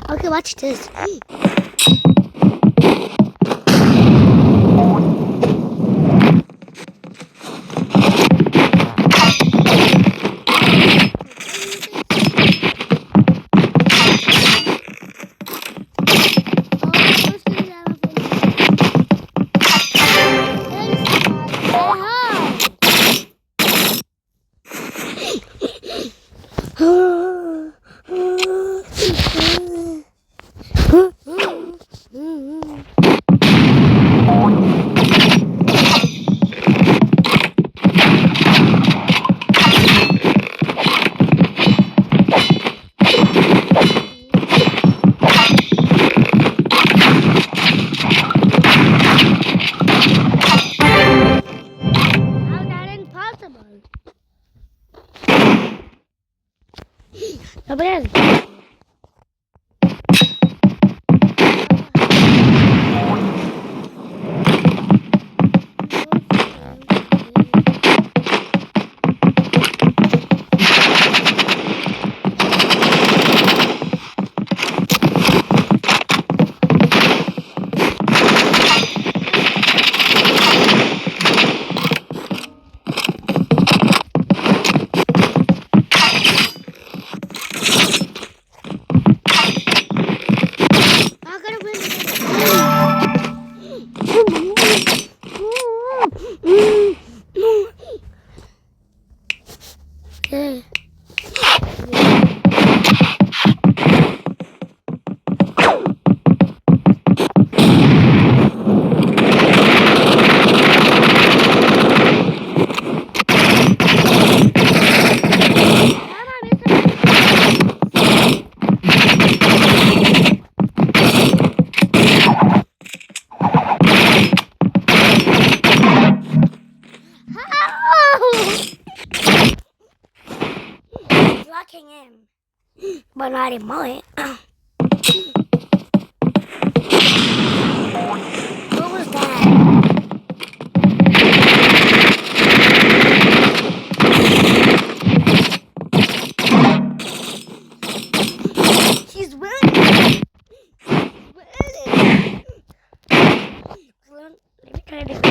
Okay, watch this. Okay. Blocking him, but not in mine. What was that? She's winning. Winning. Let me try this.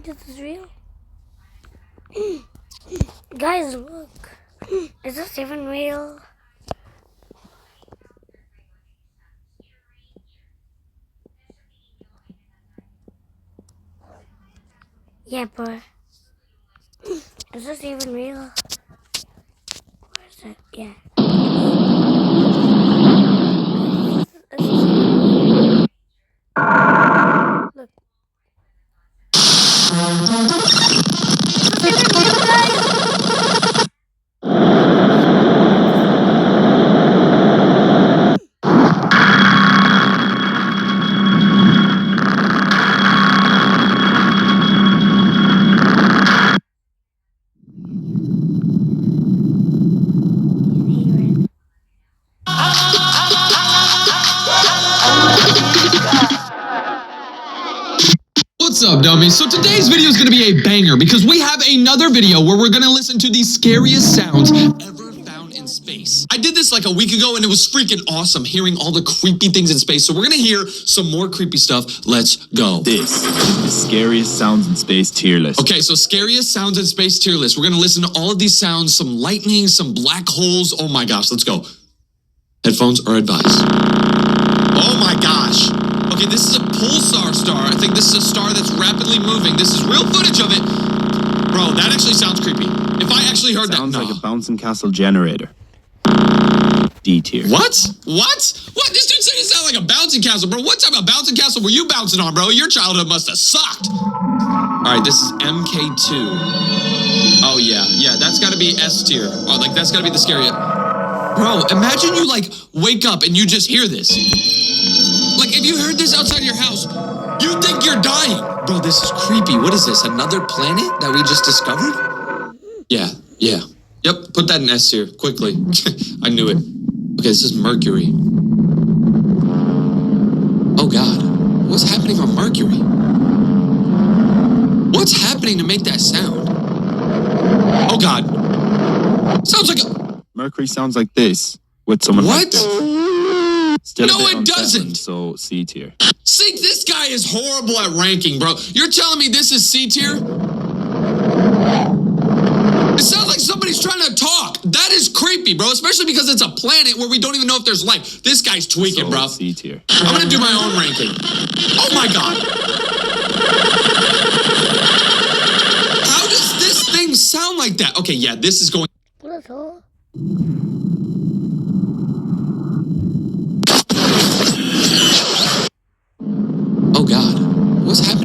this is real. Guys, look. Is this even real? Yeah, but is this even real? Where is it? Yeah. Look. Is this even real, guys? What's up, dummies? So today's video is going to be a banger because we have another video where we're going to listen to the scariest sounds ever found in space. I did this like a week ago and it was freaking awesome hearing all the creepy things in space. So we're going to hear some more creepy stuff. Let's go. This is the scariest sounds in space tier list. Okay, so scariest sounds in space tier list. We're going to listen to all of these sounds, some lightning, some black holes. Oh my gosh, let's go. Headphones are advised. Oh my gosh. Okay, this is a pulsar star. I think this is a star that's rapidly moving. This is real footage of it. Bro, that actually sounds creepy. If I actually heard Sounds that, like a bouncing castle generator. D tier. What? What? What? This dude said it sounded like a bouncing castle, bro. What type of bouncing castle were you bouncing on, bro? Your childhood must have sucked. All right, this is MK2. Oh, yeah. Yeah, that's got to be S tier. Oh, like, that's got to be the scariest. Bro, imagine you, like, wake up and you just hear this. Like, if you heard this outside your house, you think you're dying. Bro, this is creepy. What is this? Another planet that we just discovered? Yeah, yeah. Yep, put that in S tier, quickly. I knew it. Okay, this is Mercury. Oh, God. What's happening on Mercury? What's happening to make that sound? Oh, God. Sounds like a... Mercury sounds like this with someone What? like this. Still No, a bit it unsettling, doesn't. So C tier. See, this guy is horrible at ranking, bro. You're telling me this is C tier? It sounds like somebody's trying to talk. That is creepy, bro, especially because it's a planet where we don't even know if there's life. This guy's tweaking, So bro. C tier. I'm going to do my own ranking. Oh, my God. How does this thing sound like that? Okay, yeah, this is going... What is all? Oh, God. What's happening?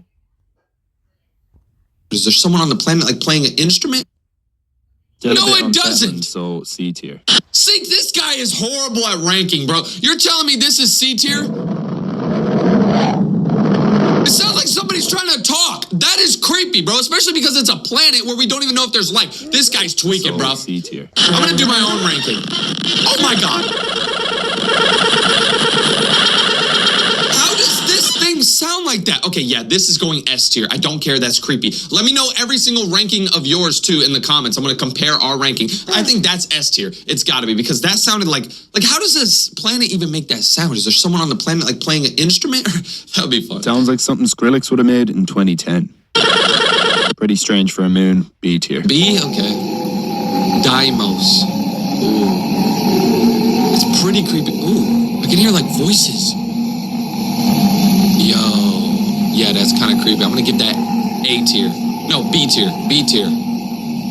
Is there someone on the planet, like, playing an instrument? Still a No, bit it unsettling, doesn't. So C tier. See, this guy is horrible at ranking, bro. You're telling me this is C tier? It sounds like somebody's trying to talk. That is creepy, bro, especially because it's a planet where we don't even know if there's life. This guy's tweaking, So bro. C tier. I'm going to do my own ranking. Oh, my God. How does this thing sound like that? Okay, yeah, this is going S tier. I don't care. That's creepy. Let me know every single ranking of yours, too, in the comments. I'm going to compare our ranking. I think that's S tier. It's got to be, because that sounded like, how does this planet even make that sound? Is there someone on the planet, like, playing an instrument? That would be fun. Sounds like something Skrillex would have made in 2010. Pretty strange for a moon. B tier. B? Okay. Deimos. Ooh. It's pretty creepy. Ooh, I can hear, like, voices. Yo. Yeah, that's kind of creepy. I'm going to give that A tier. No, B tier. B tier.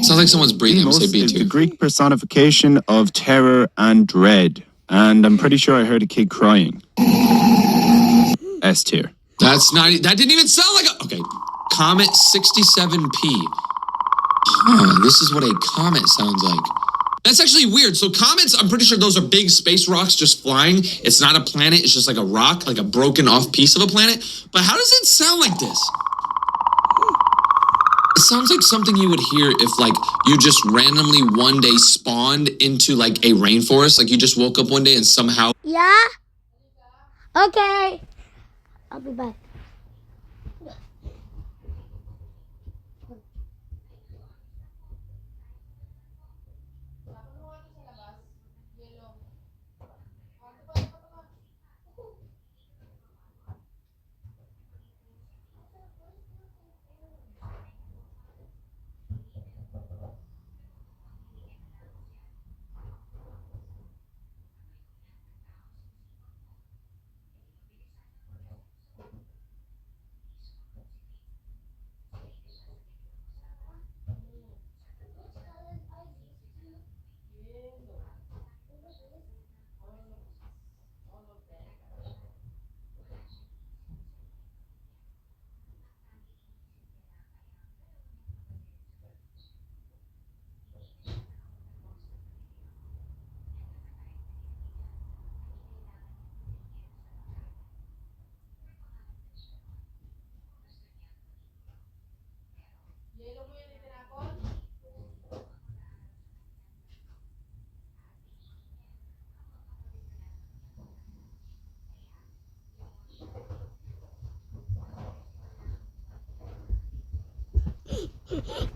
Sounds like someone's breathing. I'm going to say B is tier. the Greek personification of terror and dread. And I'm pretty sure I heard a kid crying. S tier. That's not... That didn't even sound like a... Okay. Comet 67P. Huh, this is what a comet sounds like. That's actually weird. So comets, I'm pretty sure those are big space rocks just flying. It's not a planet. It's just like a rock, like a broken off piece of a planet. But how does it sound like this? It sounds like something you would hear if, like, you just randomly one day spawned into, like, a rainforest. Like, you just woke up one day and somehow... Yeah? Okay. I'll be back.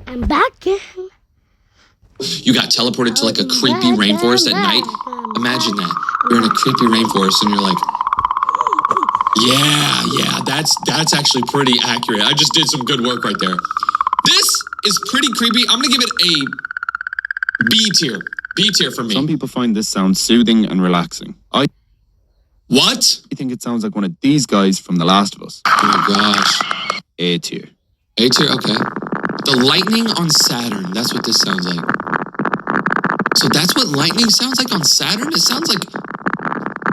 I'm back in. You got teleported to like a creepy rainforest at night. Imagine that. You're in a creepy rainforest and you're like, yeah, that's actually pretty accurate. I just did some good work right there. This is pretty creepy. I'm gonna give it a B tier. B tier for me. Some people find this sound soothing and relaxing. I think it sounds like one of these guys from The Last of Us. Oh my gosh. A tier. A tier, okay. The lightning on Saturn. That's what this sounds like. So that's what lightning sounds like on Saturn? It sounds like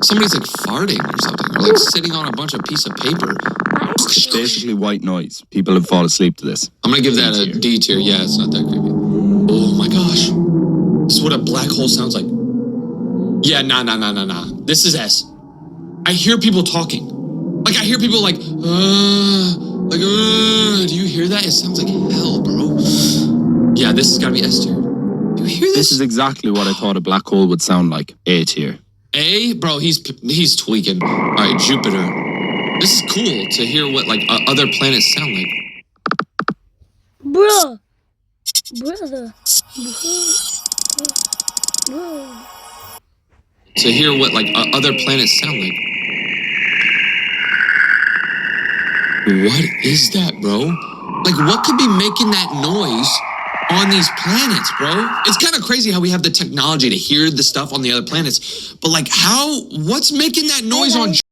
somebody's like farting or something, or like sitting on a bunch of piece of paper. Basically white noise. People have fallen asleep to this. I'm gonna give that a D tier. Yeah, it's not that creepy. Oh my gosh. This is what a black hole sounds like. Yeah, nah. This is S. I hear people talking. Like I hear people like, do you hear that? It sounds like hell, bro. Yeah, this has gotta be S tier. Do you hear this? This is exactly what I thought a black hole would sound like. A tier. A? Bro, he's tweaking. All right, Jupiter. This is cool to hear what like other planets sound like. Brother. To hear what like other planets sound like. What is that, bro? Like, what could be making that noise on these planets, bro? It's kind of crazy how we have the technology to hear the stuff on the other planets, but like, what's making that noise on